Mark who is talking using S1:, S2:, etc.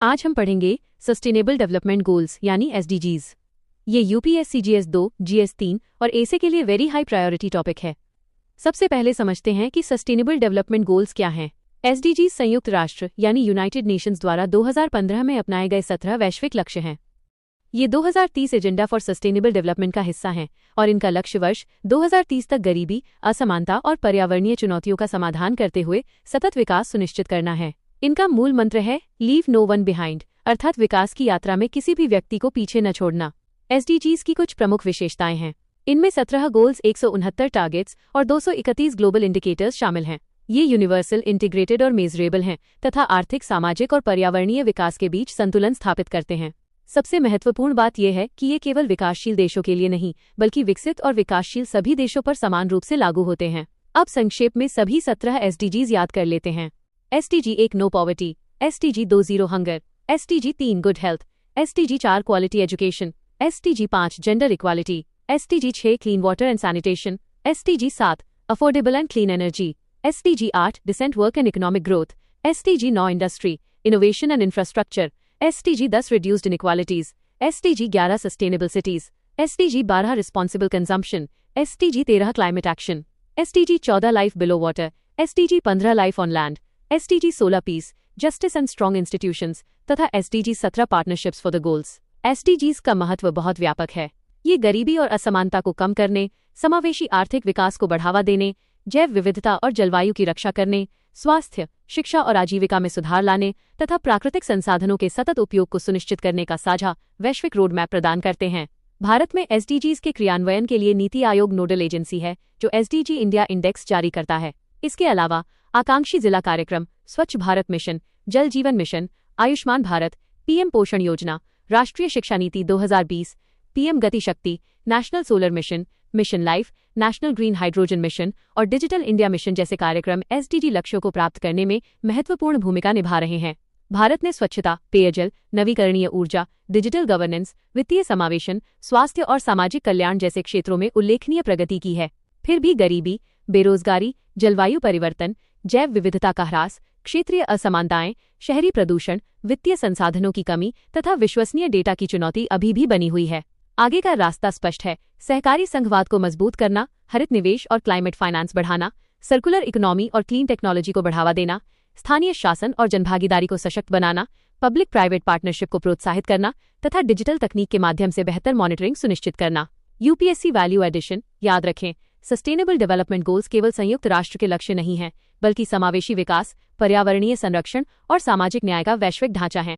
S1: आज हम पढ़ेंगे सस्टेनेबल डेवलपमेंट गोल्स यानी एसडीजीज। ये यूपीएससी जीएस 2, जीएस 3 और एसे के लिए वेरी हाई प्रायोरिटी टॉपिक है। सबसे पहले समझते हैं कि सस्टेनेबल डेवलपमेंट गोल्स क्या हैं। एसडीजीज संयुक्त राष्ट्र यानी यूनाइटेड नेशंस द्वारा 2015 में अपनाए गए 17 वैश्विक लक्ष्य हैं। ये 2030 एजेंडा फॉर सस्टेनेबल डेवलपमेंट का हिस्सा हैं और इनका लक्ष्य वर्ष 2030 तक गरीबी, असमानता और पर्यावरणीय चुनौतियों का समाधान करते हुए सतत विकास सुनिश्चित करना है। इनका मूल मंत्र है लीव नो वन बिहाइंड, अर्थात विकास की यात्रा में किसी भी व्यक्ति को पीछे न छोड़ना। एसडीजीज की कुछ प्रमुख विशेषताएं हैं। इनमें 17 गोल्स, 169 टारगेट्स और 231 ग्लोबल इंडिकेटर्स शामिल हैं। ये यूनिवर्सल, इंटीग्रेटेड और मेजरेबल हैं तथा आर्थिक, सामाजिक और पर्यावरणीय विकास के बीच संतुलन स्थापित करते हैं। सबसे महत्वपूर्ण बात यह है कि ये केवल विकासशील देशों के लिए नहीं, बल्कि विकसित और विकासशील सभी देशों पर समान रूप से लागू होते हैं। अब संक्षेप में सभी 17 एसडीजीज याद कर लेते हैं। SDG 1 no poverty, SDG 2 0 hunger, SDG 3 good health, SDG 4 quality education, SDG 5 gender equality, SDG 6 clean water and sanitation, SDG 7 affordable and clean energy, SDG 8 decent work and economic growth, SDG 9 industry, innovation and infrastructure, SDG 10 reduced inequalities, SDG 11 sustainable cities, SDG 12 responsible consumption, SDG 13 climate action, SDG 14 life below water, SDG 15 life on land, SDG 16 peace, justice and strong institutions तथा SDG 17 partnerships for the goals. SDGs का महत्व बहुत व्यापक है। ये गरीबी और असमानता को कम करने, समावेशी आर्थिक विकास को बढ़ावा देने, जैव विविधता और जलवायु की रक्षा करने, स्वास्थ्य, शिक्षा और आजीविका में सुधार लाने तथा प्राकृतिक संसाधनों के सतत उपयोग को सुनिश्चित करने का साझा वैश्विक रोड मैप प्रदान करते हैं। भारत में एसडीजीज के क्रियान्वयन के लिए नीति आयोग नोडल एजेंसी है, जो एसडीजी इंडिया इंडेक्स जारी करता है। इसके अलावा आकांक्षी जिला कार्यक्रम, स्वच्छ भारत मिशन, जल जीवन मिशन, आयुष्मान भारत, पीएम पोषण योजना, राष्ट्रीय शिक्षा नीति 2020, पीएम गति शक्ति, national solar mission, mission life, national green hydrogen mission और डिजिटल इंडिया मिशन जैसे कार्यक्रम एसडीजी लक्ष्यों को प्राप्त करने में महत्वपूर्ण भूमिका निभा रहे हैं। भारत ने स्वच्छता, पेयजल, नवीकरणीय ऊर्जा, डिजिटल गवर्नेंस, वित्तीय समावेशन, स्वास्थ्य और सामाजिक कल्याण जैसे क्षेत्रों में उल्लेखनीय प्रगति की है। फिर भी गरीबी, बेरोजगारी, जलवायु परिवर्तन, जैव विविधता का ह्रास, क्षेत्रीय असमानताएं, शहरी प्रदूषण, वित्तीय संसाधनों की कमी तथा विश्वसनीय डेटा की चुनौती अभी भी बनी हुई है। आगे का रास्ता स्पष्ट है। सहकारी संघवाद को मजबूत करना, हरित निवेश और क्लाइमेट फाइनेंस बढ़ाना, सर्कुलर इकोनॉमी और क्लीन टेक्नोलॉजी को बढ़ावा देना, स्थानीय शासन और जनभागीदारी को सशक्त बनाना, पब्लिक प्राइवेट पार्टनरशिप को प्रोत्साहित करना तथा डिजिटल तकनीक के माध्यम से बेहतर मॉनिटरिंग सुनिश्चित करना। यूपीएससी वैल्यू एडिशन याद रखें, सस्टेनेबल डेवलपमेंट गोल्स केवल संयुक्त राष्ट्र के लक्ष्य नहीं हैं, बल्कि समावेशी विकास, पर्यावरणीय संरक्षण और सामाजिक न्याय का वैश्विक ढांचा है।